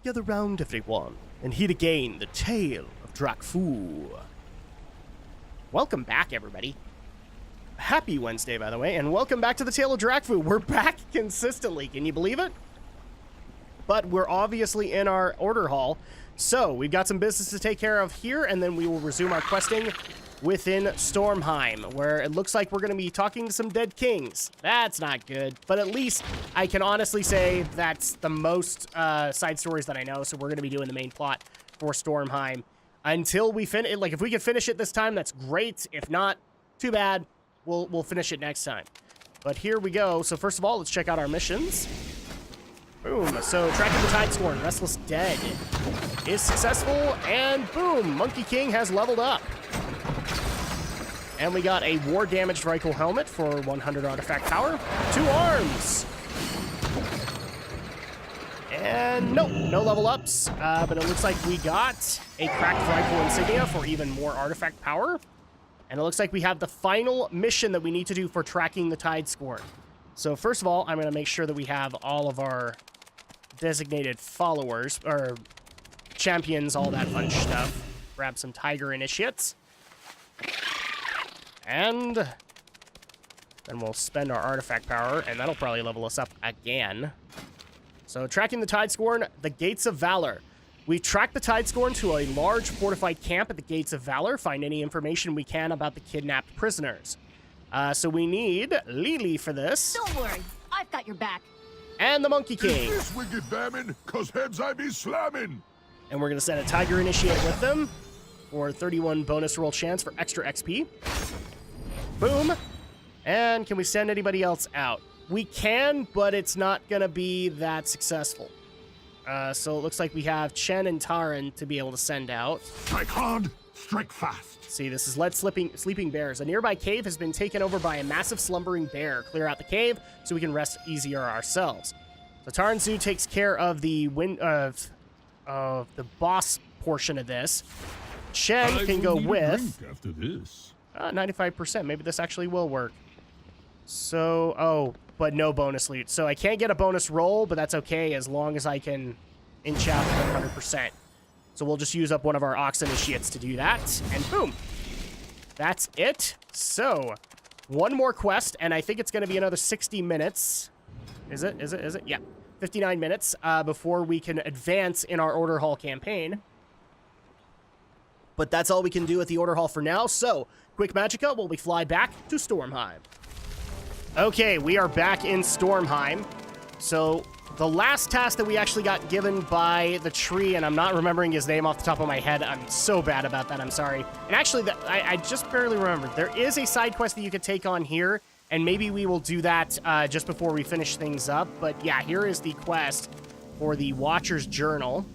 Gather round, everyone, and hear again the tale of Drakfu. Welcome back, everybody. Happy Wednesday, by the way, and welcome back to the tale of Drakfu. We're back consistently, can you believe it? But we're obviously in our order hall, so we've got some business to take care of here, and then we will resume our questing within Stormheim, where it looks like we're going to be talking to some dead kings. That's not good, but at least I can honestly say that's the most side stories that I know, so we're going to be doing the main plot for Stormheim until we finish. Like, if we can finish it this time, that's great. If not, too bad. We'll finish it next time. But here we go. So first of all, let's check out our missions. Boom. So tracking the Tideskorn, Restless Dead is successful, and boom, Monkey King has leveled up. And we got a war damaged rifle helmet for 100 artifact power, 2 arms. And nope, no level ups, but it looks like we got a cracked rifle insignia for even more artifact power. And it looks like we have the final mission that we need to do for tracking the Tideskorn. So first of all, I'm going to make sure that we have all of our designated followers, or champions, all that fun stuff. Grab some Tiger Initiates. And then we'll spend our artifact power, and that'll probably level us up again. So tracking the Tideskorn, the Gates of Valor. We track the Tideskorn to a large fortified camp at the Gates of Valor. Find any information we can about the kidnapped prisoners. So we need Lily for this. Don't worry, I've got your back. And the Monkey King. Is this wicked damning? 'Cause heads I be slamming. And we're going to send a Tiger Initiate with them for 31 bonus roll chance for extra XP. Boom. And can we send anybody else out? We can, but it's not going to be that successful. So it looks like we have Chen and Taran to be able to send out. Strike hard, strike fast. See, this is Sleeping Bears. A nearby cave has been taken over by a massive slumbering bear. Clear out the cave so we can rest easier ourselves. So Taran Zoo takes care of the boss portion of this. Chen can go with After this. 95%. Maybe this actually will work. So, but no bonus loot. So I can't get a bonus roll, but that's okay as long as I can inch out 100%. So we'll just use up one of our Ox Initiates to do that, and boom. That's it. So, one more quest, and I think it's going to be another 60 minutes. Is it? Yeah. 59 minutes before we can advance in our Order Hall campaign. But that's all we can do at the Order Hall for now, so quick Magica while we fly back to Stormheim. Okay, we are back in Stormheim. So the last task that we actually got given by the tree, and I'm not remembering his name off the top of my head. I'm so bad about that, I'm sorry. And actually, I just barely remembered. There is a side quest that you could take on here, and maybe we will do that just before we finish things up. But yeah, here is the quest for the Watcher's Journal.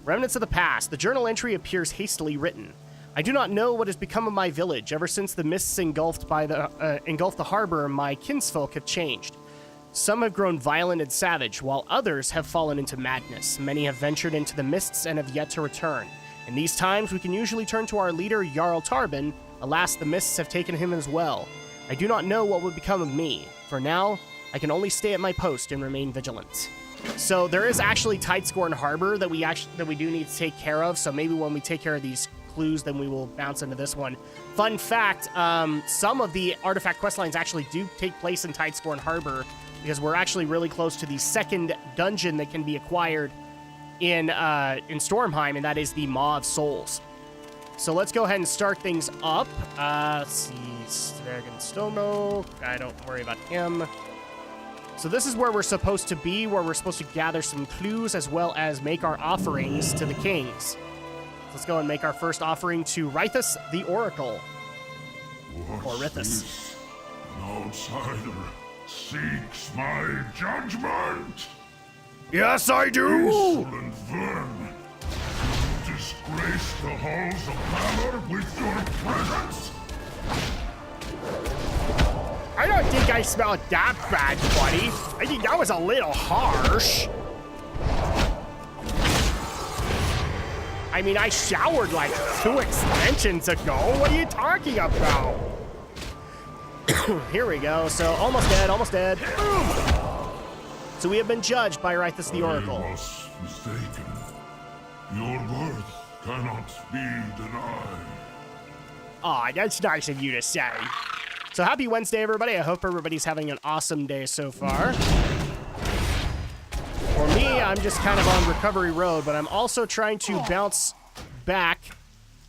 Remnants of the past. The journal entry appears hastily written. I do not know what has become of my village. Ever since the mists engulfed the harbor, my kinsfolk have changed. Some have grown violent and savage, while others have fallen into madness. Many have ventured into the mists and have yet to return. In these times, we can usually turn to our leader, Jarl Tarbin. Alas, the mists have taken him as well. I do not know what would become of me. For now, I can only stay at my post and remain vigilant. So there is actually Tideskorn Harbor that we do need to take care of. So maybe when we take care of these clues, then we will bounce into this one. Fun fact, some of the artifact quest lines actually do take place in Tideskorn Harbor, because we're actually really close to the second dungeon that can be acquired in Stormheim, and that is the Maw of Souls. So let's go ahead and start things up. Let's see, Stono. I don't worry about him. So this is where we're supposed to be, where we're supposed to gather some clues as well as make our offerings to the kings. Let's go and make our first offering to Rythus the Oracle. Or Rithus. An outsider seeks my judgment. Yes, I do! Insolent vermin. You disgrace the halls of valor with your presence? I don't think I smelled that bad, buddy. I think that was a little harsh. I mean, I showered like 2 extensions ago. What are you talking about? Here we go. So almost dead, almost dead. Boom! So we have been judged by Rythus the Oracle. I was mistaken. Your worth cannot be denied. Aw, that's nice of you to say. So happy Wednesday, everybody. I hope everybody's having an awesome day so far. For me, I'm just kind of on recovery road, but I'm also trying to bounce back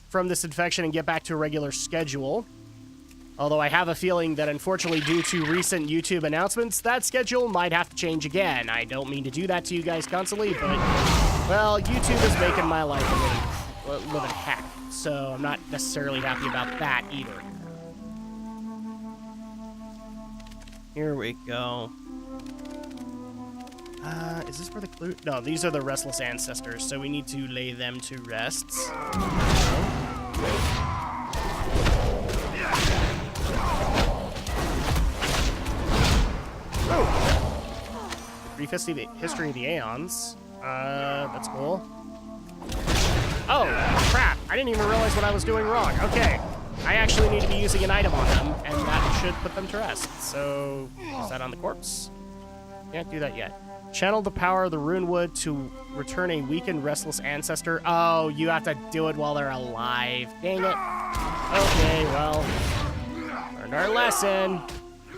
from this infection and get back to a regular schedule. Although I have a feeling that, unfortunately, due to recent YouTube announcements, that schedule might have to change again. I don't mean to do that to you guys constantly, but, well, YouTube is making my life a living heck. So I'm not necessarily happy about that either. Here we go. Is this where the clue? No, these are the restless ancestors, so we need to lay them to rest. Oh. Brief history of the Aeons. That's cool. Oh, crap. I didn't even realize what I was doing wrong. Okay. I actually need to be using an item on them, and that should put them to rest. So, is that on the corpse? Can't do that yet. Channel the power of the Runewood to return a weakened, restless ancestor. Oh, you have to do it while they're alive. Dang it. Okay, well, learned our lesson.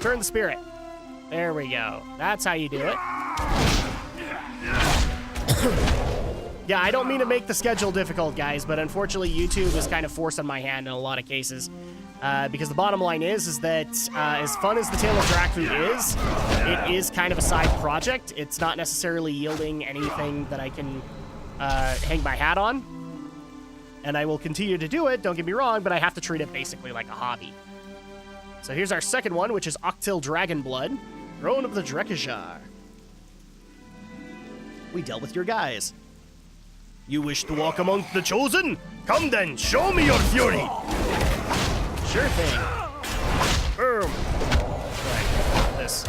Turn the spirit. There we go. That's how you do it. Yeah, I don't mean to make the schedule difficult, guys, but unfortunately YouTube is kind of forcing my hand in a lot of cases. Because the bottom line is that as fun as the Tale of Drakfu is, it is kind of a side project. It's not necessarily yielding anything that I can hang my hat on. And I will continue to do it, don't get me wrong, but I have to treat it basically like a hobby. So here's our second one, which is Octil Dragonblood, Throne of the Drekajar. We dealt with your guys. You wish to walk among the chosen? Come then, show me your fury! Sure thing. Boom. Right, this.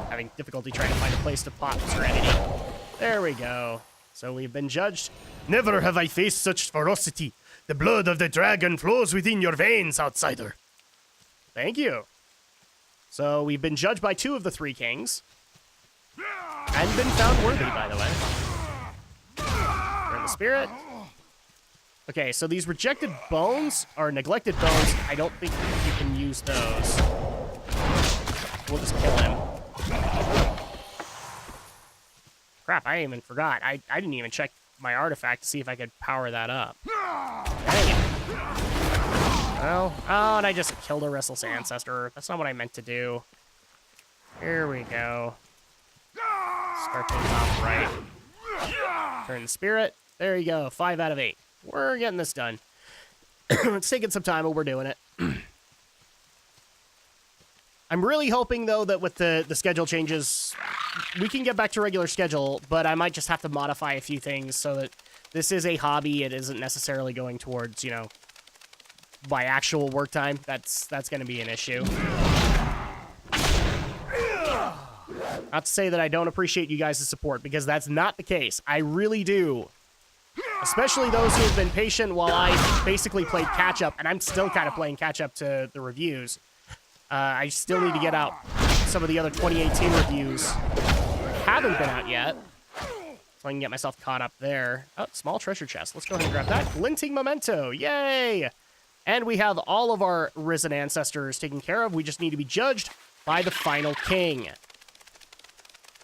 Having difficulty trying to find a place to pop Serenity. There we go. So we've been judged. Never have I faced such ferocity. The blood of the dragon flows within your veins, outsider. Thank you. So we've been judged by 2 of the 3 kings. And been found worthy, by the way. Burn the spirit. Okay, so these rejected bones, or neglected bones, I don't think you can use those. We'll just kill him. Crap, I even forgot. I didn't even check my artifact to see if I could power that up. Dang it. Well, oh, and I just killed a restless ancestor. That's not what I meant to do. Here we go. Start things off right. Turn the spirit. There you go. 5 out of 8. We're getting this done. It's taking some time, but we're doing it. I'm really hoping, though, that with the schedule changes, we can get back to regular schedule, but I might just have to modify a few things so that this is a hobby. It isn't necessarily going towards, you know, my actual work time. That's going to be an issue. Not to say that I don't appreciate you guys' support, because that's not the case. I really do. Especially those who have been patient while I basically played catch-up, and I'm still kind of playing catch-up to the reviews. I still need to get out some of the other 2018 reviews that haven't been out yet, so I can get myself caught up there. Oh, small treasure chest. Let's go ahead and grab that. Glinting memento. Yay! And we have all of our risen ancestors taken care of. We just need to be judged by the final king.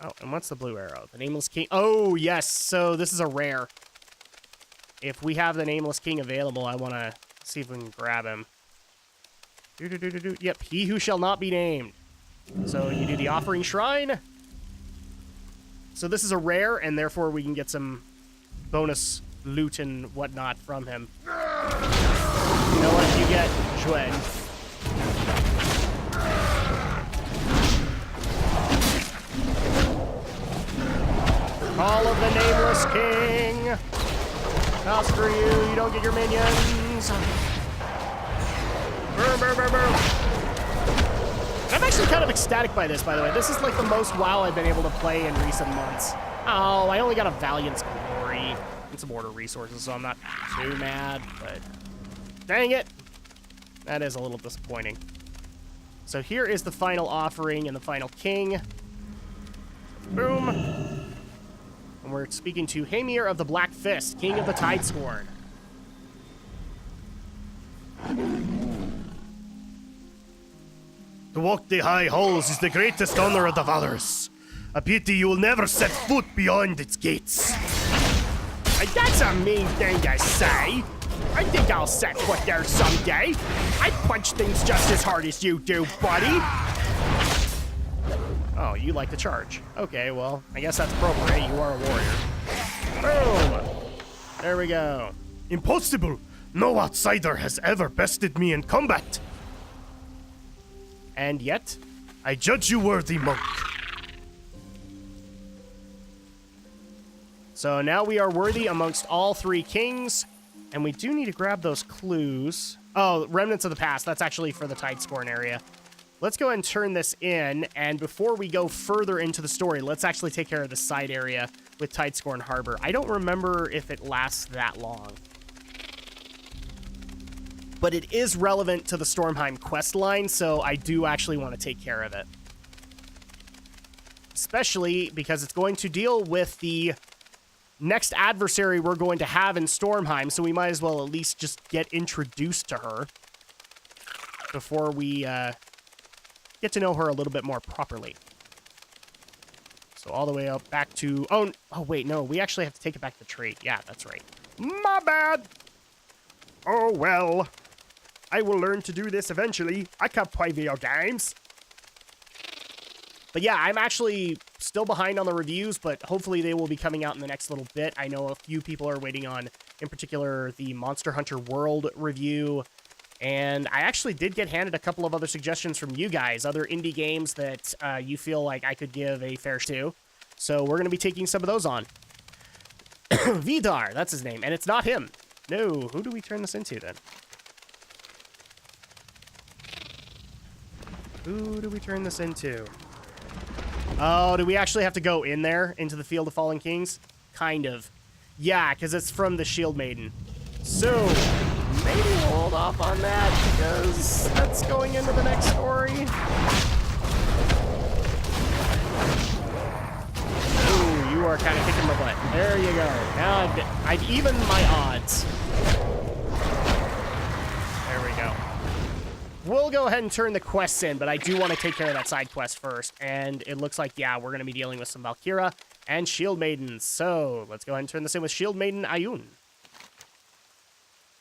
Oh, and what's the blue arrow? The Nameless King. Oh, yes. So this is a rare. If we have the Nameless King available, I want to see if we can grab him. Yep, he who shall not be named. So you do the offering shrine. So this is a rare, and therefore we can get some bonus loot and whatnot from him. You know what? You get Juen. Call of the Nameless King. That's for you. You don't get your minions. Boom, boom, boom, boom. I'm actually kind of ecstatic by this, by the way. This is like the most WoW I've been able to play in recent months. Oh, I only got a Valiant's Glory and some order resources, so I'm not too mad, but dang it. That is a little disappointing. So here is the final offering and the final king. Boom. And we're speaking to Hamir of the Black Fist, King of the Tideskorn. To walk the high halls is the greatest honor of the valorous. A pity you will never set foot beyond its gates. That's a mean thing to say. I think I'll set foot there someday. I punch things just as hard as you do, buddy. Oh, you like to charge. Okay, well, I guess that's appropriate. You are a warrior. Boom! There we go. Impossible! No outsider has ever bested me in combat. And yet, I judge you worthy, monk. So now we are worthy amongst all three kings, and we do need to grab those clues. Oh, Remnants of the Past. That's actually for the Tideskorn area. Let's go ahead and turn this in, and before we go further into the story, let's actually take care of the side area with Tideskorn Harbor. I don't remember if it lasts that long, but it is relevant to the Stormheim quest line, so I do actually want to take care of it. Especially because it's going to deal with the next adversary we're going to have in Stormheim, so we might as well at least just get introduced to her before we get to know her a little bit more properly. So all the way up back to... Oh, wait, no. We actually have to take it back to trade. Yeah, that's right. My bad. Oh, well. I will learn to do this eventually. I can't play video games. But yeah, I'm actually still behind on the reviews, but hopefully they will be coming out in the next little bit. I know a few people are waiting on, in particular, the Monster Hunter World review. And I actually did get handed a couple of other suggestions from you guys, other indie games that you feel like I could give a fair to. So we're going to be taking some of those on. Vidar, that's his name. And it's not him. No, who do we turn this into then? Who do we turn this into? Oh, do we actually have to go in there, into the Field of Fallen Kings? Kind of. Yeah, because it's from the Shield Maiden. So, maybe we'll hold off on that, because that's going into the next story. Ooh, you are kind of kicking my butt. There you go. Now I've evened my odds. There we go. We'll go ahead and turn the quests in, but I do want to take care of that side quest first. And it looks like, yeah, we're going to be dealing with some Valkyra and Shield Maidens. So let's go ahead and turn this in with Shield Maiden Ayun.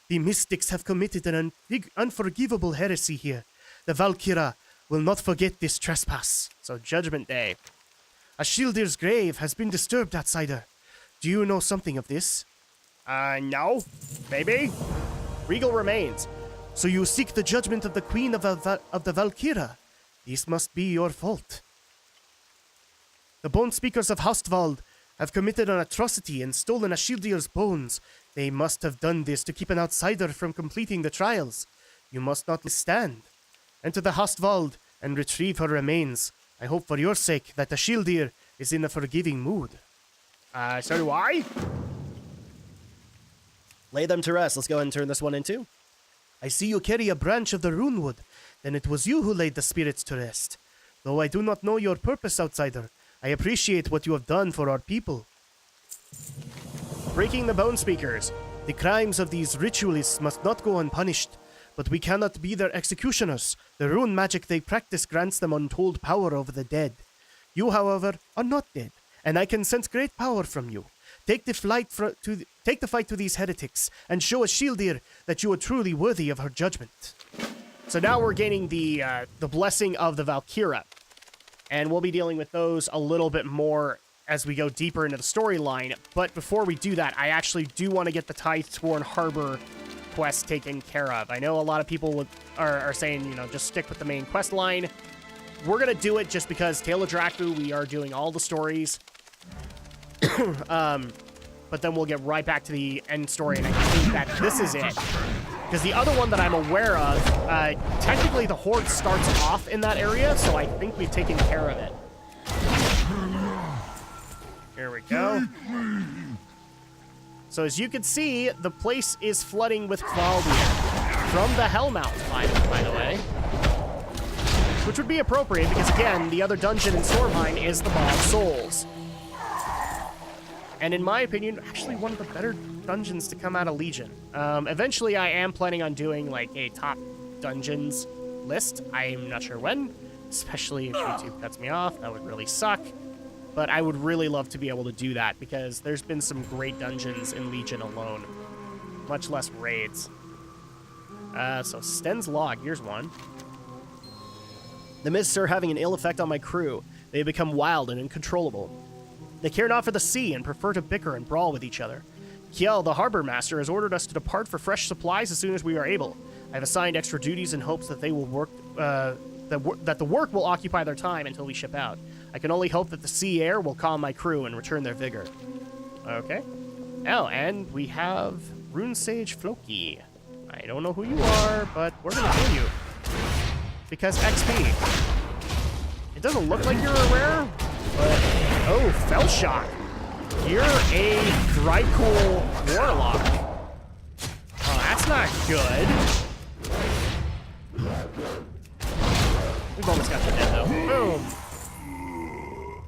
The mystics have committed an unforgivable heresy here. The Valkyra will not forget this trespass. So Judgment Day. A Shieldir's grave has been disturbed, outsider. Do you know something of this? No. Maybe? Regal remains. So you seek the judgment of the Queen of the Valkyra. This must be your fault. The Bonespeakers of Hostwald have committed an atrocity and stolen a Shieldir's bones. They must have done this to keep an outsider from completing the trials. You must not stand. Enter the Hostwald and retrieve her remains. I hope for your sake that the Shieldir is in a forgiving mood. So do I? Lay them to rest. Let's go ahead and turn this one into. I see you carry a branch of the runewood. Then it was you who laid the spirits to rest. Though I do not know your purpose, outsider, I appreciate what you have done for our people. Breaking the Bonespeakers. The crimes of these ritualists must not go unpunished, but we cannot be their executioners. The rune magic they practice grants them untold power over the dead. You, however, are not dead, and I can sense great power from you. Take the fight to these heretics, and show a Shieldir that you are truly worthy of her judgment. So now we're gaining the blessing of the Valkyra, and we'll be dealing with those a little bit more as we go deeper into the storyline. But before we do that, I actually do want to get the Tideskorn Harbor quest taken care of. I know a lot of people are saying, you know, just stick with the main quest line. We're going to do it just because Tale of Drakfu, we are doing all the stories. But then we'll get right back to the end story, and I think that this is it. Because the other one that I'm aware of, technically the Horde starts off in that area, so I think we've taken care of it. Here we go. So as you can see, the place is flooding with Kvaldir from the Hellmount, by the way. which would be appropriate because, again, the other dungeon in Stormheim is the Maw of Souls. And in my opinion, actually one of the better dungeons to come out of Legion. Eventually, I am planning on doing, like, a top dungeons list. I'm not sure when, especially if YouTube cuts me off. That would really suck. But I would really love to be able to do that because there's been some great dungeons in Legion alone, much less raids. So Sten's log, here's one. The mists are having an ill effect on my crew. They have become wild and uncontrollable. They care not for the sea and prefer to bicker and brawl with each other. Kjell, the harbor master, has ordered us to depart for fresh supplies as soon as we are able. I have assigned extra duties in hopes that they will work, that the work will occupy their time until we ship out. I can only hope that the sea air will calm my crew and return their vigor. Okay. Oh, and we have Rune Sage Floki. I don't know who you are, but we're gonna kill you. Because XP. It doesn't look like you're a rare, but... Oh, Fellshock. You're a Drakfu Warlock. Oh, that's not good. We've almost got the dead, though. Boom.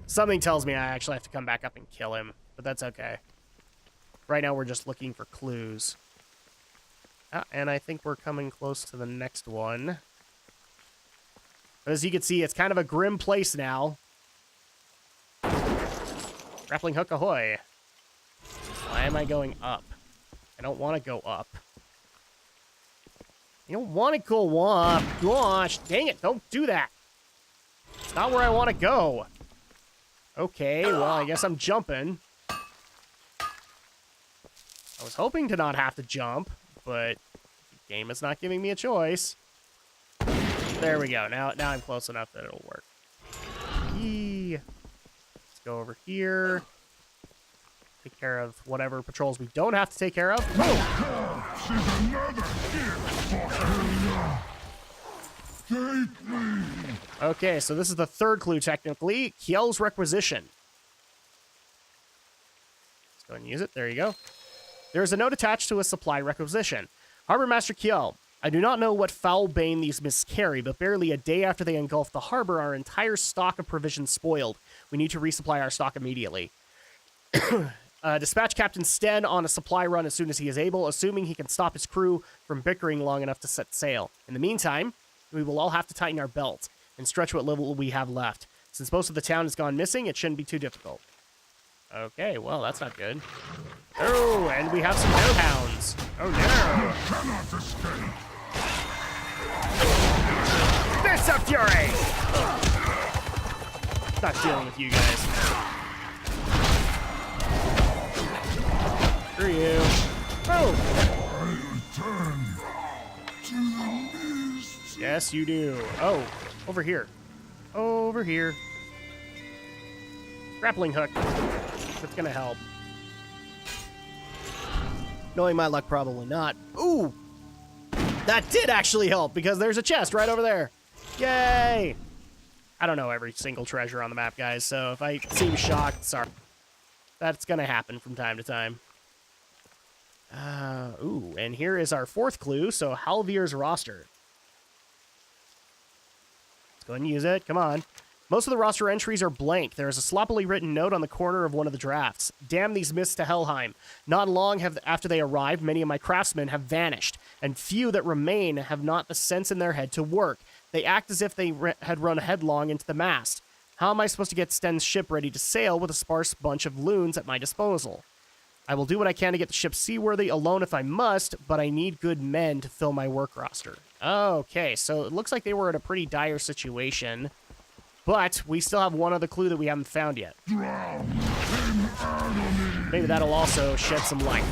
Something tells me I actually have to come back up and kill him, but that's okay. Right now, we're just looking for clues. And I think we're coming close to the next one. As you can see, it's kind of a grim place now. Grappling hook ahoy. Why am I going up? I don't want to go up. I don't want to go up. Gosh, dang it, don't do that. It's not where I want to go. Okay, well, I guess I'm jumping. I was hoping to not have to jump, but the game is not giving me a choice. There we go. Now I'm close enough that it'll work. Yee. Let's go over here. Take care of whatever patrols we don't have to take care of. Okay, so this is the third clue, technically. Kjell's Requisition. Let's go ahead and use it. There you go. There is a note attached to a supply requisition. Harbor Master Kjell, I do not know what foul bane these mists carry, but barely a day after they engulfed the harbor, our entire stock of provisions spoiled. We need to resupply our stock immediately. Dispatch Captain Sten on a supply run as soon as he is able, assuming he can stop his crew from bickering long enough to set sail. In the meantime, we will all have to tighten our belts and stretch what little we have left. Since most of the town has gone missing, it shouldn't be too difficult. Okay, well, that's not good. Oh, and we have some hellhounds. Oh, no. Fist of Fury! Not dealing with you guys. Screw you. Oh! Yes, you do. Oh, over here. Over here. Grappling hook. That's gonna help. Knowing my luck, probably not. Ooh! That did actually help, because there's a chest right over there. Yay! I don't know every single treasure on the map, guys, so if I seem shocked, sorry. That's gonna happen from time to time. Ooh, and here is our fourth clue, so Halvir's roster. Let's go ahead and use it, come on. Most of the roster entries are blank. There is a sloppily written note on the corner of one of the drafts. Damn these mists to Helheim. Not long after they arrived, many of my craftsmen have vanished, and few that remain have not the sense in their head to work. They act as if they had run headlong into the mast. How am I supposed to get Sten's ship ready to sail with a sparse bunch of loons at my disposal? I will do what I can to get the ship seaworthy alone if I must, but I need good men to fill my work roster. Okay, so it looks like they were in a pretty dire situation. But we still have one other clue that we haven't found yet. Maybe that'll also shed some light.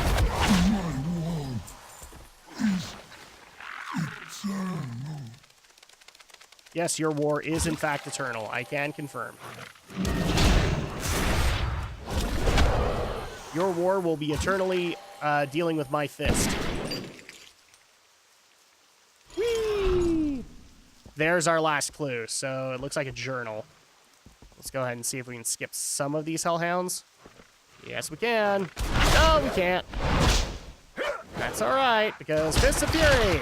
Yes, your war is in fact eternal. I can confirm. Your war will be eternally dealing with my fist. There's our last clue, so it looks like a journal. Let's go ahead and see if we can skip some of these hellhounds. Yes, we can. No, we can't. That's all right, because Fist of Fury.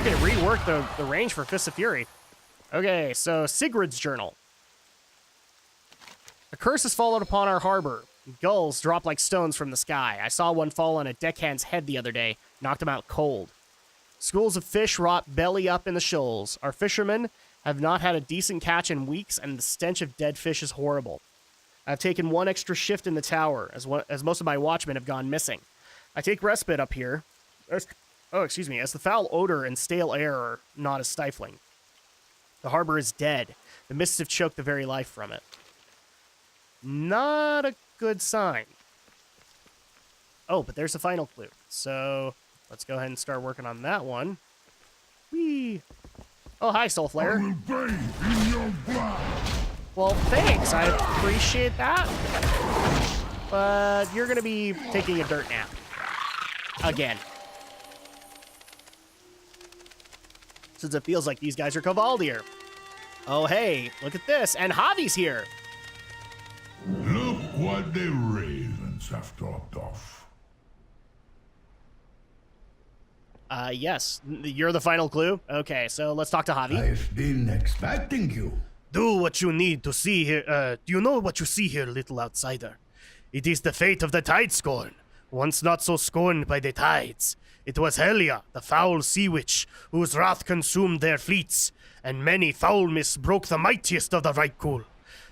can rework the range for Fist of Fury. Okay, so Sigurd's Journal. A curse has fallen upon our harbor. Gulls drop like stones from the sky. I saw one fall on a deckhand's head the other day. Knocked him out cold. Schools of fish rot belly up in the shoals. Our fishermen have not had a decent catch in weeks, and the stench of dead fish is horrible. I've taken one extra shift in the tower, as most of my watchmen have gone missing. I take respite up here. As the foul odor and stale air are not as stifling. The harbor is dead. The mists have choked the very life from it. Not a good sign. Oh, but there's a final clue. So let's go ahead and start working on that one. Whee! Oh, hi, Soulflare. I will bathe in your blood. Well, thanks. I appreciate that. But you're going to be taking a dirt nap. Again. Since it feels like these guys are Kvaldir. Oh, hey, look at this. And Javi's here. Look what the ravens have dropped off. Yes. You're the final clue? Okay, so let's talk to Javi. I've been expecting you. Do what you need to see here. Do you know what you see here, little outsider? It is the fate of the Tideskorn, once not so scorned by the tides. It was Helia, the foul sea witch, whose wrath consumed their fleets, and many foul mists broke the mightiest of the Vrykul.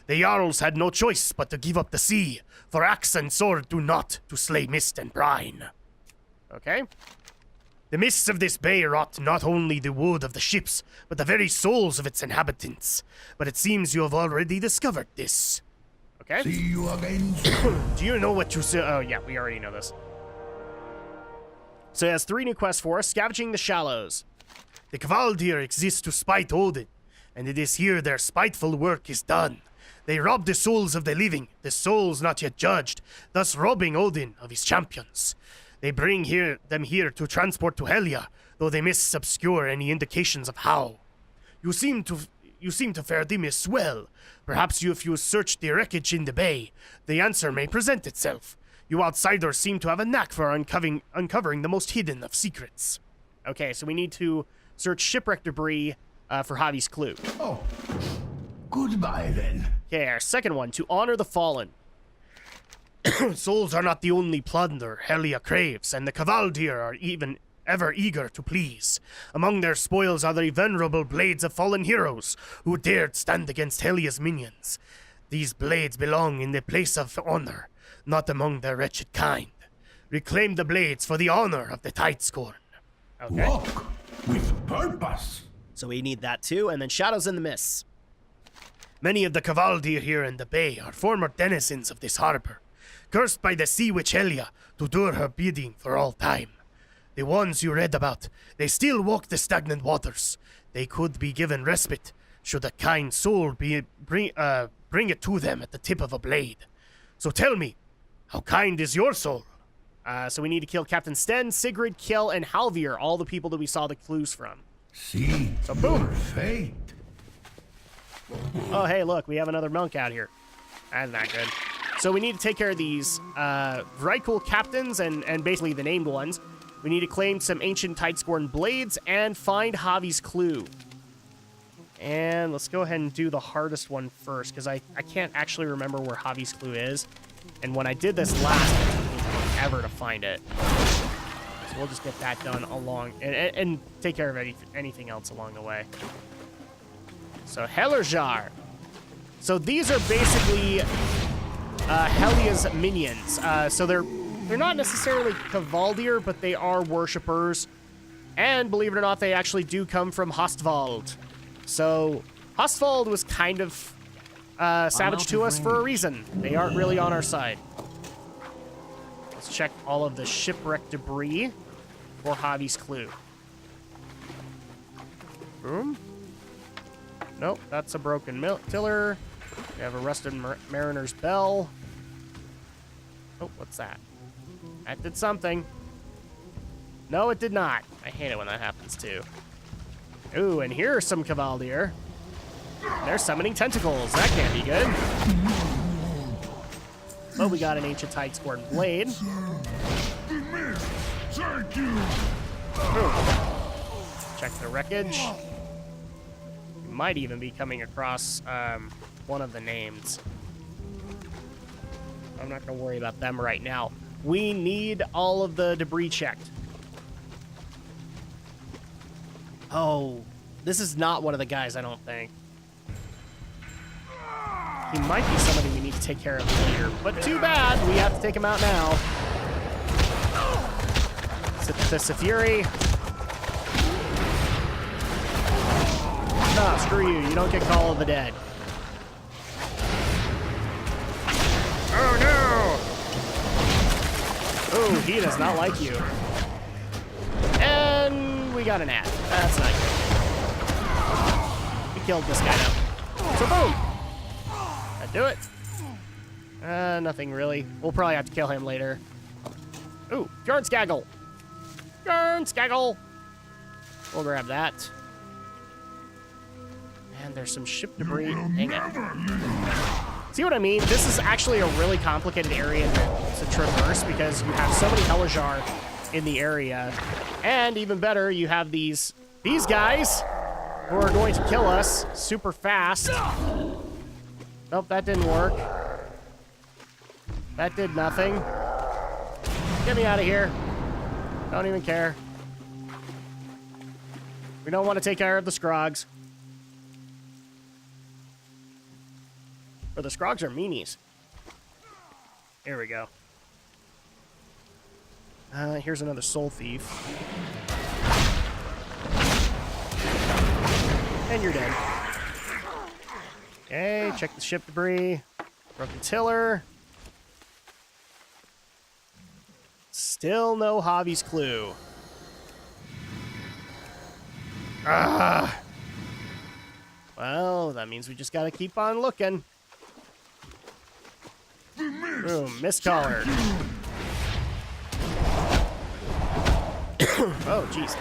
The Jarls had no choice but to give up the sea, for axe and sword do not to slay mist and brine. Okay. The mists of this bay rot not only the wood of the ships, but the very souls of its inhabitants. But it seems you have already discovered this. Okay. See you again. Do you know what you say? Oh, yeah, we already know this. So it has 3 new quests for us. Scavenging the Shallows. The Kvaldir exist to spite Odin, and it is here their spiteful work is done. They rob the souls of the living, the souls not yet judged, thus robbing Odin of his champions. They bring them here to transport to Helia, though they miss obscure any indications of how. You seem to fare the miss well. Perhaps if you search the wreckage in the bay, the answer may present itself. You outsiders seem to have a knack for uncovering the most hidden of secrets. Okay, so we need to search shipwreck debris for Javi's clue. Oh, goodbye then. Okay, our second one, to honor the fallen. Souls are not the only plunder Helia craves, and the Kvaldir are even ever eager to please. Among their spoils are the venerable blades of fallen heroes who dared stand against Helia's minions. These blades belong in the place of honor, not among their wretched kind. Reclaim the blades for the honor of the Tideskorn. Okay. Walk with purpose. So we need that too, and then Shadows in the Mists. Many of the Kvaldir here in the bay are former denizens of this harbor, cursed by the sea witch Helia to do her bidding for all time. The ones you read about, they still walk the stagnant waters. They could be given respite, should a kind soul bring it to them at the tip of a blade. So tell me, how kind is your soul? So we need to kill Captain Sten, Sigrid, Kjell, and Halvir, all the people that we saw the clues from. See So boom. your fate. Oh, hey, look, we have another monk out here. That's not good. So we need to take care of these Vrykul captains and basically the named ones. We need to claim some ancient Tideskorn blades and find Javi's clue. And let's go ahead and do the hardest one first, because I can't actually remember where Javi's clue is. And when I did this last, it took me forever to find it. So we'll just get that done along, and take care of anything else along the way. So Hellerjar. So these are basically Helia's minions. So they're not necessarily Kvaldir, but they are worshippers. And believe it or not, they actually do come from Hostwald. So Hostwald was kind of savage to us for a reason. They aren't really on our side. Let's check all of the shipwreck debris for Javi's clue. Boom. Nope, that's a broken tiller. We have a rusted mariner's bell. Oh, what's that? That did something. No, it did not. I hate it when that happens, too. Ooh, and here are some Kvaldir. They're summoning tentacles. That can't be good. But we got an ancient Tideskorn blade. Thank you. Check the wreckage. We might even be coming across one of the names. I'm not going to worry about them right now. We need all of the debris checked. Oh, this is not one of the guys, I don't think. He might be somebody we need to take care of later, but too bad. We have to take him out now. Fist of Fury. Nah, screw you. You don't get Call of the Dead. Oh, no! Oh, he does not like you. And we got an ad. That's not good. We killed this guy now. So boom! That do it? Nothing really. We'll probably have to kill him later. Ooh, Yarnskaggle! Yarnskaggle! We'll grab that. And there's some ship debris. Dang it. See what I mean? This is actually a really complicated area to traverse because you have so many Helajar in the area. And even better, you have these guys who are going to kill us super fast. Nope, that didn't work. That did nothing. Get me out of here. Don't even care. We don't want to take care of the Scrogs. Or the Scrogs are meanies. Here we go. Here's another soul thief. And you're dead. Okay, check the ship debris. Broken tiller. Still no Javi's clue. Ah. Well, that means we just gotta keep on looking. Boom, mist collar. Oh, jeez.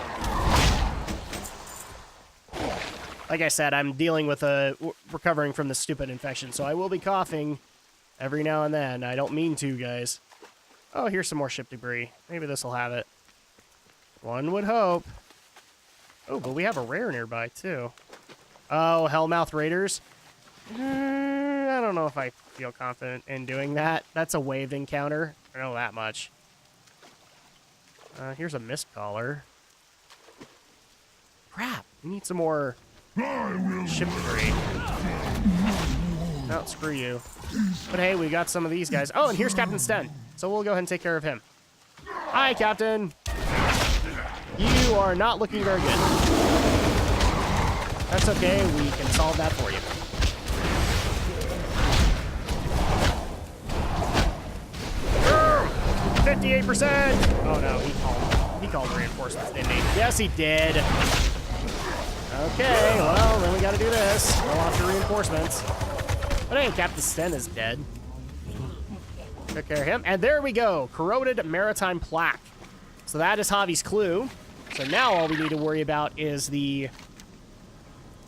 Like I said, I'm dealing with recovering from the stupid infection, so I will be coughing every now and then. I don't mean to, guys. Oh, here's some more ship debris. Maybe this will have it. One would hope. Oh, but we have a rare nearby, too. Oh, Hellmouth Raiders. I don't know if I feel confident in doing that. That's a wave encounter. I know that much. Here's a mist collar. Crap. We need some more ship debris. Oh, screw you. But hey, we got some of these guys. Oh, and here's Captain Sten. So we'll go ahead and take care of him. Hi, Captain. You are not looking very good. That's okay. We can solve that for you. 58%! Oh no, he called reinforcements, didn't he? Yes, he did. Okay, well, then we gotta do this. Go after reinforcements. But hey, Captain Sten is dead. Took care of him. And there we go. Corroded maritime plaque. So that is Javi's clue. So now all we need to worry about is the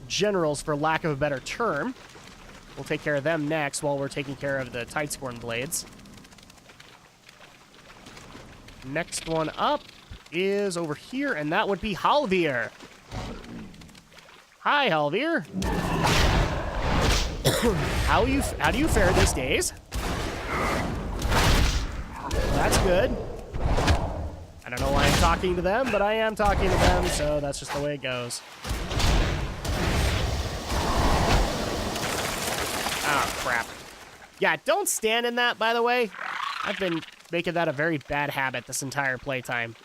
generals, for lack of a better term. We'll take care of them next while we're taking care of the Tideskorn blades. Next one up is over here, and that would be Halvir. Hi, Halvir. How do you fare these days? Well, that's good. I don't know why I'm talking to them, but I am talking to them, so that's just the way it goes. Ah, crap. Yeah, don't stand in that, by the way. I've been making that a very bad habit this entire playtime.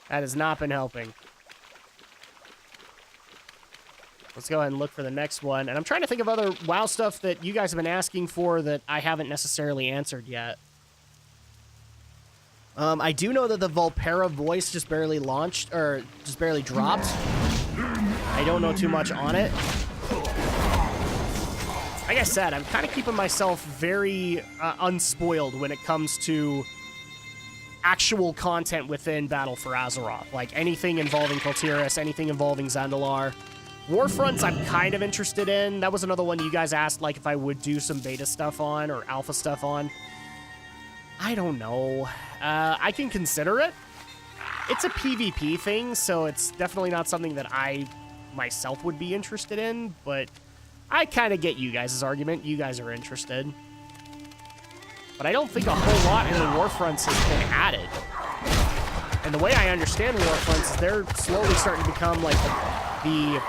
That has not been helping. Let's go ahead and look for the next one. And I'm trying to think of other WoW stuff that you guys have been asking for that I haven't necessarily answered yet. I do know that the Volpera voice just barely launched, or just barely dropped. I don't know too much on it. Like I said, I'm kind of keeping myself very unspoiled when it comes to actual content within Battle for Azeroth. Like anything involving Kvaldir, anything involving Zandalar. Warfronts I'm kind of interested in. That was another one you guys asked, like, if I would do some beta stuff on or alpha stuff on. I don't know. I can consider it. It's a PvP thing, so it's definitely not something that I myself would be interested in, but I kind of get you guys' argument. You guys are interested. But I don't think a whole lot in the Warfronts has been added. And the way I understand Warfronts is they're slowly starting to become like the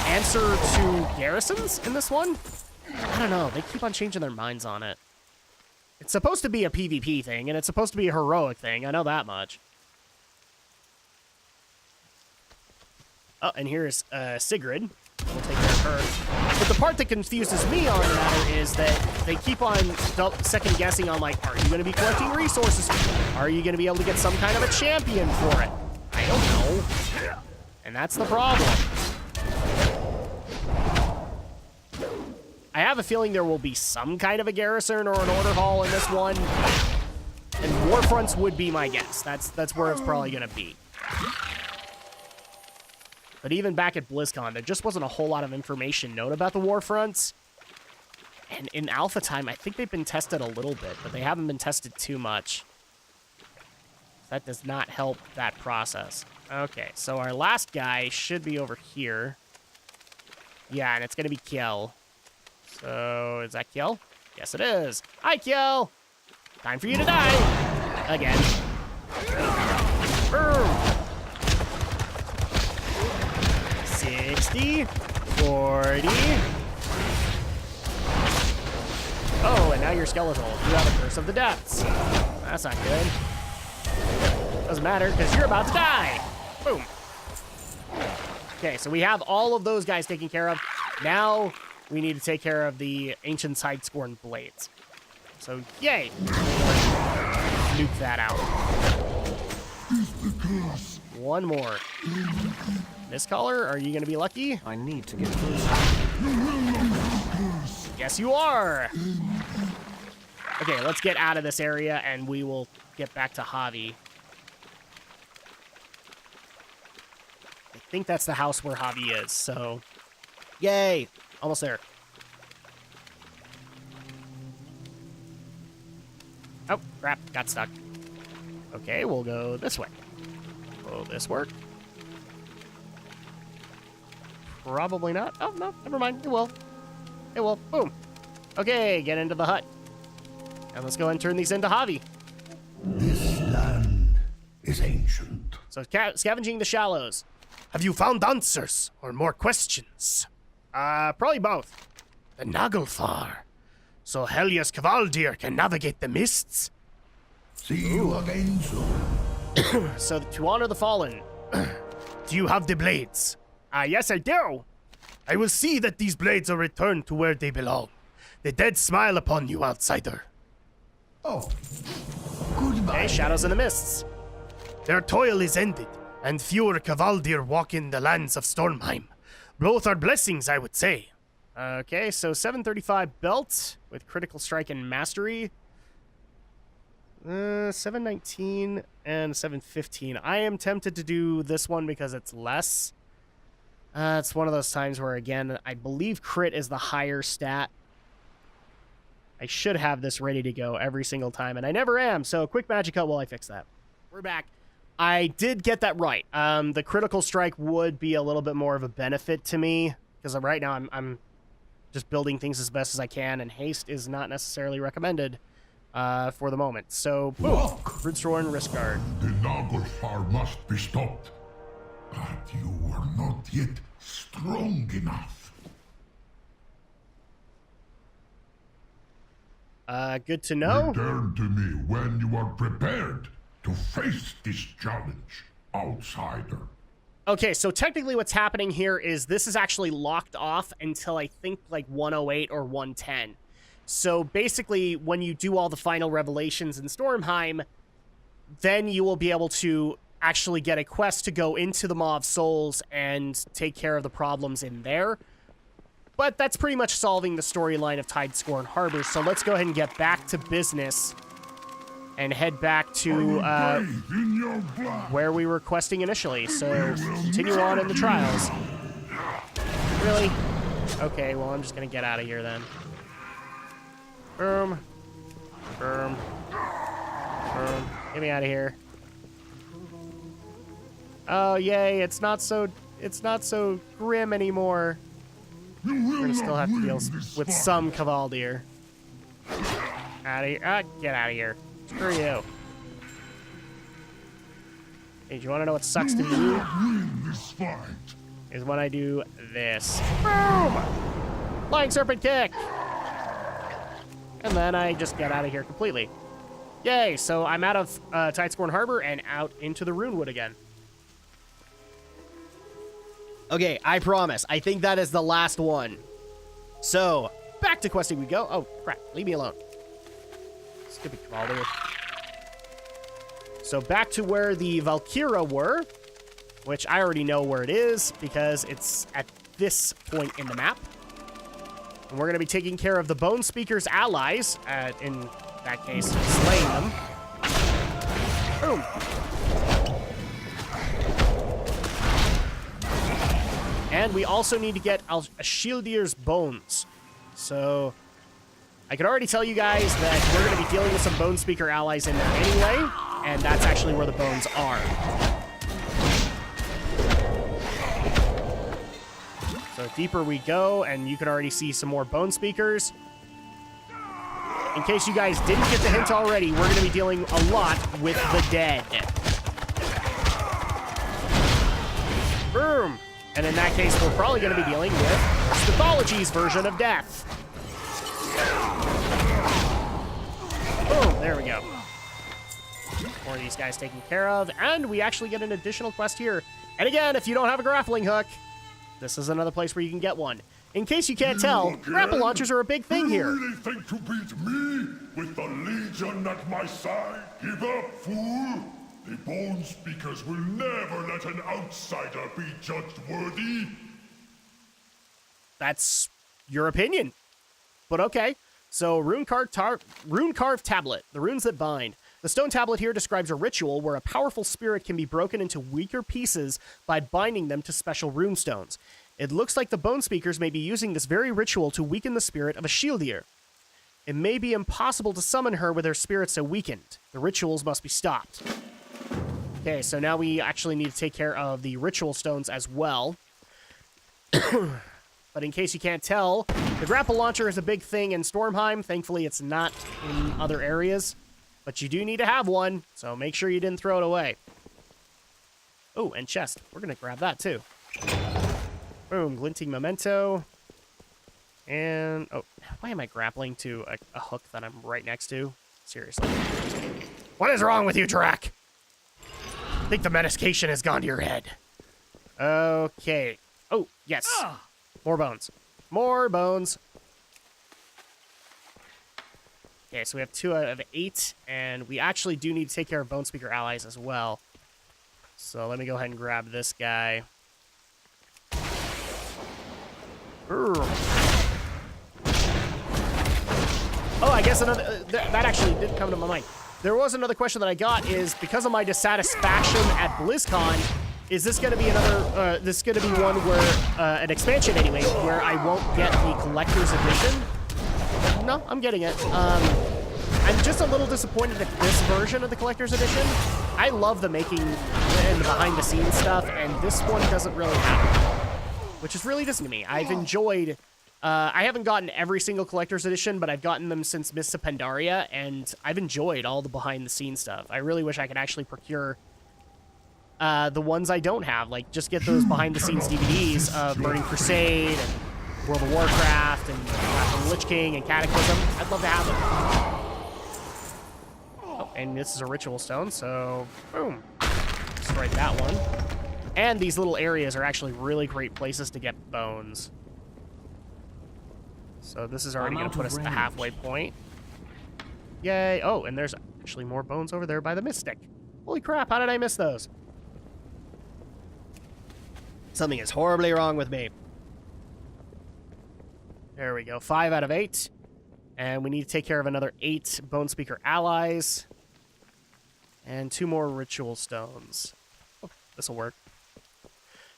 answer to garrisons in this one. I don't know. They keep on changing their minds on it. It's supposed to be a PvP thing, and it's supposed to be a heroic thing. I know that much. Oh, and here's Sigrid. We'll take care of her. But the part that confuses me on the matter is that they keep on second guessing on, like, are you going to be collecting resources? Are you going to be able to get some kind of a champion for it? I don't know. And that's the problem. I have a feeling there will be some kind of a garrison or an order hall in this one. And Warfronts would be my guess. That's where it's probably going to be. But even back at BlizzCon, there just wasn't a whole lot of information known about the Warfronts. And in alpha time, I think they've been tested a little bit, but they haven't been tested too much. That does not help that process. Okay, so our last guy should be over here. Yeah, and it's going to be Kjell. So, is that Kjell? Yes, it is. Hi, Kjell! Time for you to die! Again. Boom! 60, 40. Oh, and now you're skeletal. You have a curse of the depths. That's not good. Doesn't matter, because you're about to die. Boom. Okay, so we have all of those guys taken care of. Now we need to take care of the ancient Tideskorn blades. So, yay. Nuke that out. One more. This color, are you going to be lucky? I need to get closer. Yes, you are. Okay, let's get out of this area, and we will get back to Javi. I think that's the house where Javi is, so... Yay! Almost there. Oh, crap. Got stuck. Okay, we'll go this way. Will this work? Probably not. Oh, no, never mind. It will. It will. Boom. Okay, get into the hut. And let's go and turn these into Javi. This land is ancient. So, scavenging the shallows. Have you found answers or more questions? Probably both. The Naglfar. So Helya's Kvaldir can navigate the mists? See you again soon. So, to honor the fallen, do you have the blades? Yes, I do. I will see that these blades are returned to where they belong. The dead smile upon you, outsider. Oh, goodbye. Okay, shadows in the mists. Their toil is ended, and fewer Kvaldir walk in the lands of Stormheim. Both are blessings, I would say. Okay, so 735 belt with critical strike and mastery. 719 and 715. I am tempted to do this one because it's less. It's one of those times where, again, I believe crit is the higher stat. I should have this ready to go every single time, and I never am, so quick magic cut while I fix that. We're back. I did get that right. The critical strike would be a little bit more of a benefit to me, because right now I'm just building things as best as I can, and haste is not necessarily recommended for the moment. So, boom. Rootstone, Risk Guard. The Naglfar must be stopped. But you are not yet strong enough. Good to know. Return to me when you are prepared to face this challenge, outsider. Okay, so technically what's happening here is this is actually locked off until I think like 108 or 110. So basically, when you do all the final revelations in Stormheim, then you will be able to actually get a quest to go into the Maw of Souls and take care of the problems in there. But that's pretty much solving the storyline of Tideskorn Harbor, so let's go ahead and get back to business and head back to where we were questing initially. So continue on in the trials. Really? Okay, well, I'm just going to get out of here then. Boom. Boom. Boom. Get me out of here. Oh, yay, it's not so grim anymore. You We're will gonna still not have to win deal this with fight. some Kvaldir. Out of here. Get out of here. Screw you. Hey, do you want to know what sucks to You will me? not win this fight. Is when I do this. Boom! Flying Serpent Kick! And then I just get out of here completely. Yay, so I'm out of Tideskorn Harbor and out into the Runewood again. Okay, I promise. I think that is the last one. So, back to questing we go. Oh, crap. Leave me alone. Stupid Kvaldir. So, back to where the Valkyra were, which I already know where it is because it's at this point in the map. And we're going to be taking care of the Bonespeakers' allies, in that case, slaying them. Boom. And we also need to get a Shieldier's bones. So, I can already tell you guys that we're going to be dealing with some Bonespeaker allies in there anyway, and that's actually where the bones are. So deeper we go, and you can already see some more Bonespeakers. In case you guys didn't get the hint already, we're going to be dealing a lot with the dead. Boom! And in that case, we're probably going to be dealing with Pathology's version of death. Boom! There we go. More of these guys taken care of, and we actually get an additional quest here. And again, if you don't have a grappling hook, this is another place where you can get one. In case you can't tell, grapple launchers are a big thing here. You really think to beat me with the Legion at my side? Give up, fool! The Bonespeakers will never let an outsider be judged worthy. That's your opinion. But okay. So, rune carved tablet, the runes that bind. The stone tablet here describes a ritual where a powerful spirit can be broken into weaker pieces by binding them to special runestones. It looks like the Bonespeakers may be using this very ritual to weaken the spirit of a Shieldier. It may be impossible to summon her with her spirit so weakened. The rituals must be stopped. Okay, so now we actually need to take care of the ritual stones as well. But in case you can't tell, the grapple launcher is a big thing in Stormheim. Thankfully, it's not in other areas. But you do need to have one, so make sure you didn't throw it away. Oh, and chest. We're going to grab that, too. Boom, glinting memento. And, oh, why am I grappling to a hook that I'm right next to? Seriously. What is wrong with you, Drak? I think the medication has gone to your head. Okay. Oh, yes. More bones. More bones. Okay, so we have 2 out of 8, and we actually do need to take care of Bonespeaker allies as well. So let me go ahead and grab this guy. Oh, I guess another that actually did come to my mind. There was another question that I got is, because of my dissatisfaction at BlizzCon, is this going to be another, this is going to be one where, an expansion anyway, where I won't get the collector's edition? No, I'm getting it. I'm just a little disappointed at this version of the collector's edition. I love the making and the behind-the-scenes stuff, and this one doesn't really have it, which is really disappointing to me. I've enjoyed... I haven't gotten every single collector's edition, but I've gotten them since Mists of Pandaria, and I've enjoyed all the behind-the-scenes stuff. I really wish I could actually procure the ones I don't have. Like, just get those behind-the-scenes DVDs of Burning Crusade, and World of Warcraft, and Wrath of the Lich King, and Cataclysm. I'd love to have them. Oh, and this is a ritual stone, so boom. Destroyed that one. And these little areas are actually really great places to get bones. So this is already going to put us at the halfway point. Yay. Oh, and there's actually more bones over there by the Mystic. Holy crap, how did I miss those? Something is horribly wrong with me. There we go. 5 out of 8. And we need to take care of another 8 Bonespeaker allies. And 2 more ritual stones. Oh, this'll work.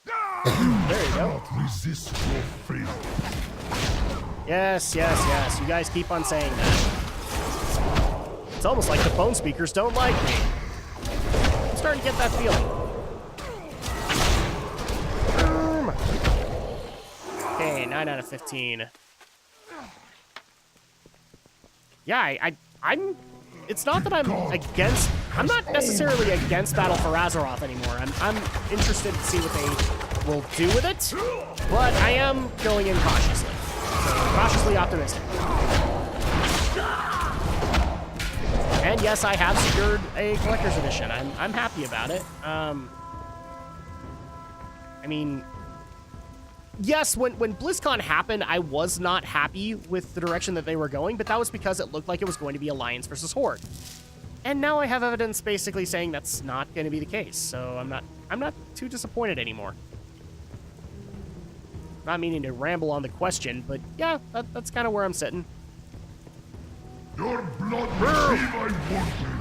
There you go. Resist your fate. Yes, yes, yes. You guys keep on saying that. It's almost like the Bonespeakers don't like me. I'm starting to get that feeling. Okay, 9 out of 15. Yeah, I'm... It's not that I'm against... I'm not necessarily against Battle for Azeroth anymore. I'm interested to see what they will do with it, but I am going in cautiously. So, cautiously optimistic. And yes, I have secured a collector's edition. I'm happy about it. I mean... Yes, when BlizzCon happened, I was not happy with the direction that they were going, but that was because it looked like it was going to be Alliance versus Horde. And now I have evidence basically saying that's not going to be the case, so I'm not too disappointed anymore. Not meaning to ramble on the question, but yeah, that's kind of where I'm sitting. Your blood will be my warblade.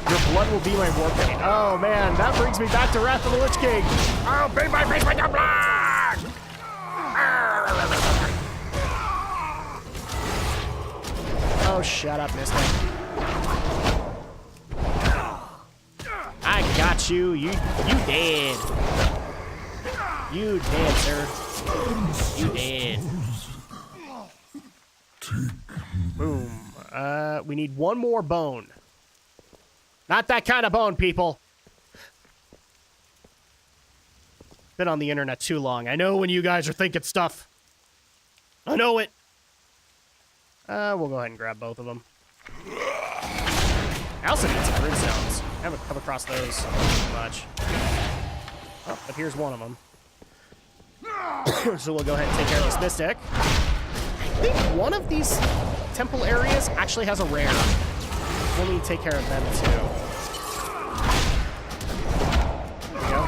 Your blood will be my warblade. Oh man, that brings me back to Wrath of the Lich King. I'll pay my face with your blood! Oh, shut up, mister. I got you. You dead. You dead, sir. You dead. Boom. We need one more bone. Not that kind of bone, people. Been on the internet too long. I know when you guys are thinking stuff. I know it. We'll go ahead and grab both of them. I also need some runestones. I haven't come across those much. Oh, but here's one of them. So we'll go ahead and take care of this Mystic. I think one of these temple areas actually has a rare. We'll need to take care of them too. There we go.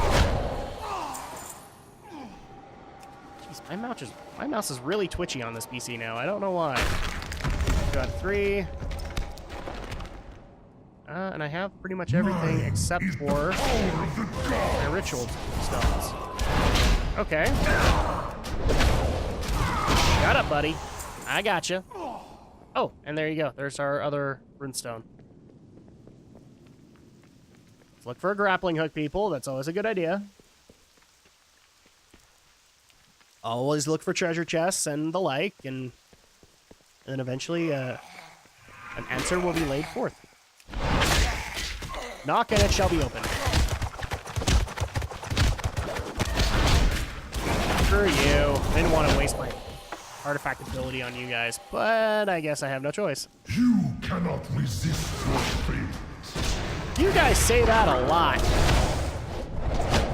Jeez, my mouse is really twitchy on this PC now. I don't know why. Got 3. And I have pretty much everything except for my ritual stones. Okay. Got up, buddy. I gotcha. Oh, and there you go. There's our other runestone. Let's look for a grappling hook, people. That's always a good idea. Always look for treasure chests and the like, and then eventually an answer will be laid forth. Knock and it shall be opened. Screw you. I didn't want to waste my artifact ability on you guys, but I guess I have no choice. You cannot resist your fate. You guys say that a lot.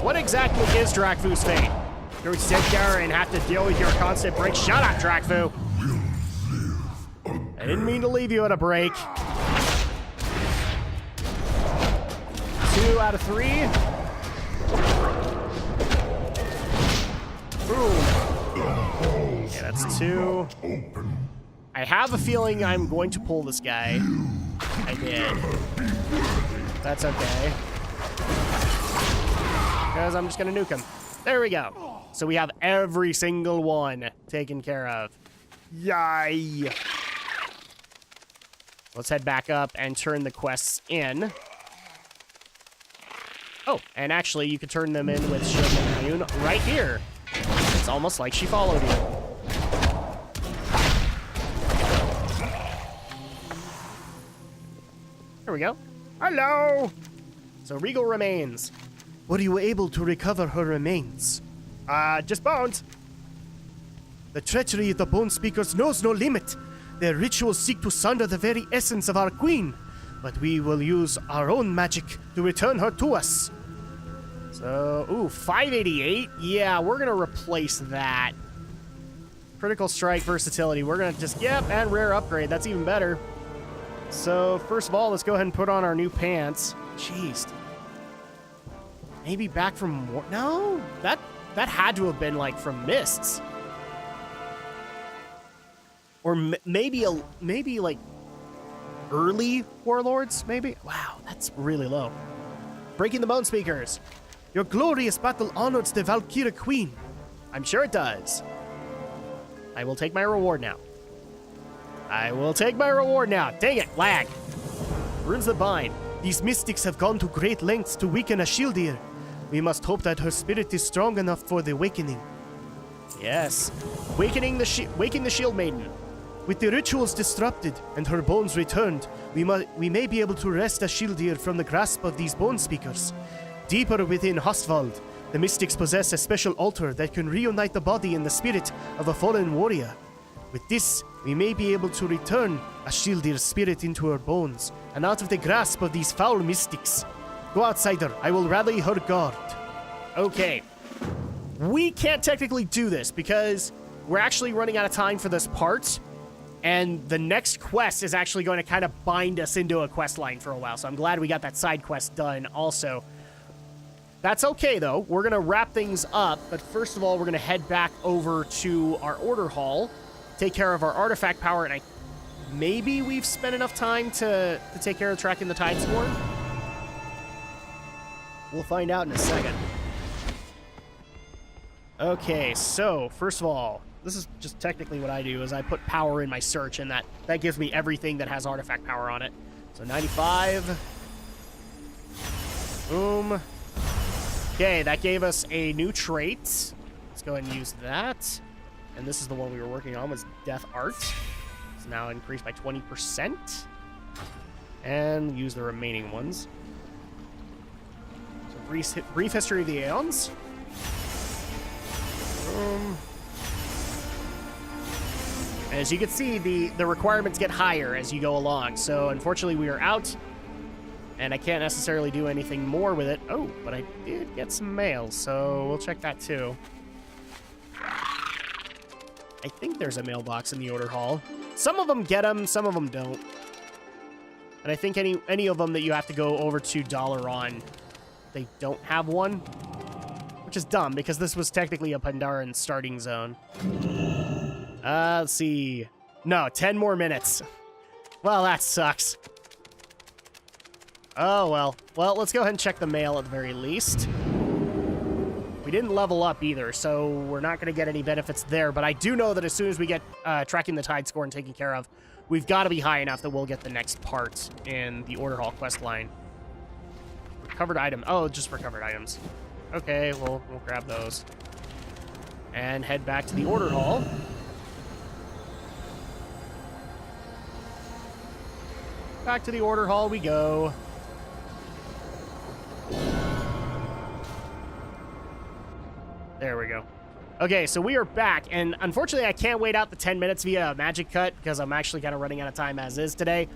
What exactly is Drakfu's fate? Do we sit there and have to deal with your constant break? Shut up, Drakfu! I didn't mean to leave you at a break. 2 out of 3. Boom. Yeah, that's 2. I have a feeling I'm going to pull this guy. I did. That's okay. Because I'm just going to nuke him. There we go. So we have every single one taken care of. Yay! Let's head back up and turn the quests in. Oh, and actually, you could turn them in with Shield and Immune right here. It's almost like she followed you. There we go. Hello! So, Regal remains. Were you able to recover her remains? Just bones. The treachery of the Bonespeakers knows no limit. Their rituals seek to sunder the very essence of our queen, but we will use our own magic to return her to us. So, ooh, 588? Yeah, we're gonna replace that. Critical strike versatility. We're gonna just, yep, and rare upgrade. That's even better. So, first of all, let's go ahead and put on our new pants. Jeez. Maybe back from war. No, that had to have been like from Mists. Or maybe like early Warlords, maybe? Wow, that's really low. Breaking the Bonespeakers. Your glorious battle honors the Valkyria Queen. I'm sure it does. I will take my reward now. I will take my reward now. Dang it, lag. Runes that bind. These mystics have gone to great lengths to weaken a shield here. We must hope that her spirit is strong enough for the awakening. Yes. Waking the Shield Maiden. With the rituals disrupted and her bones returned, we may be able to wrest a Shieldir from the grasp of these Bonespeakers. Deeper within Hostwald, the mystics possess a special altar that can reunite the body and the spirit of a fallen warrior. With this, we may be able to return a Shieldir's spirit into her bones and out of the grasp of these foul mystics. Go, outsider. I will rally her guard. Okay. We can't technically do this because we're actually running out of time for this part. And the next quest is actually going to kind of bind us into a quest line for a while. So I'm glad we got that side quest done also. That's okay, though. We're going to wrap things up. But first of all, we're going to head back over to our order hall, take care of our artifact power. And maybe we've spent enough time to take care of tracking the Tideskorn. We'll find out in a second. Okay, so first of all, this is just technically what I do is I put power in my search, and that gives me everything that has artifact power on it. So 95. Boom. Okay, that gave us a new trait. Let's go ahead and use that. And this is the one we were working on, was Death Art. It's now increased by 20%. And use the remaining ones. So brief history of the Aeons. As you can see, the requirements get higher as you go along. So unfortunately, we are out, and I can't necessarily do anything more with it. Oh, but I did get some mail, so we'll check that too. I think there's a mailbox in the order hall. Some of them get them, some of them don't. And I think any of them that you have to go over to $on, they don't have one, which is dumb because this was technically a Pandaren starting zone. Let's see. No, 10 more minutes. Well, that sucks. Oh, well. Well, let's go ahead and check the mail at the very least. We didn't level up either, so we're not going to get any benefits there. But I do know that as soon as we get tracking the Tideskorn taken care of, we've got to be high enough that we'll get the next part in the Order Hall quest line. Recovered item. Oh, just recovered items. Okay, we'll grab those. And head back to the Order Hall. Back to the Order Hall we go. There we go. Okay, so we are back, and unfortunately I can't wait out the 10 minutes via Magic Cut because I'm actually kind of running out of time as is today.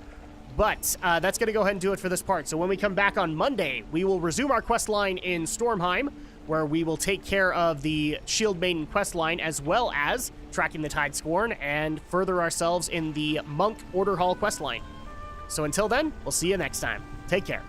But that's going to go ahead and do it for this part. So when we come back on Monday, we will resume our quest line in Stormheim, where we will take care of the Shield Maiden quest line, as well as tracking the Tideskorn and further ourselves in the Monk Order Hall quest line. So until then, we'll see you next time. Take care.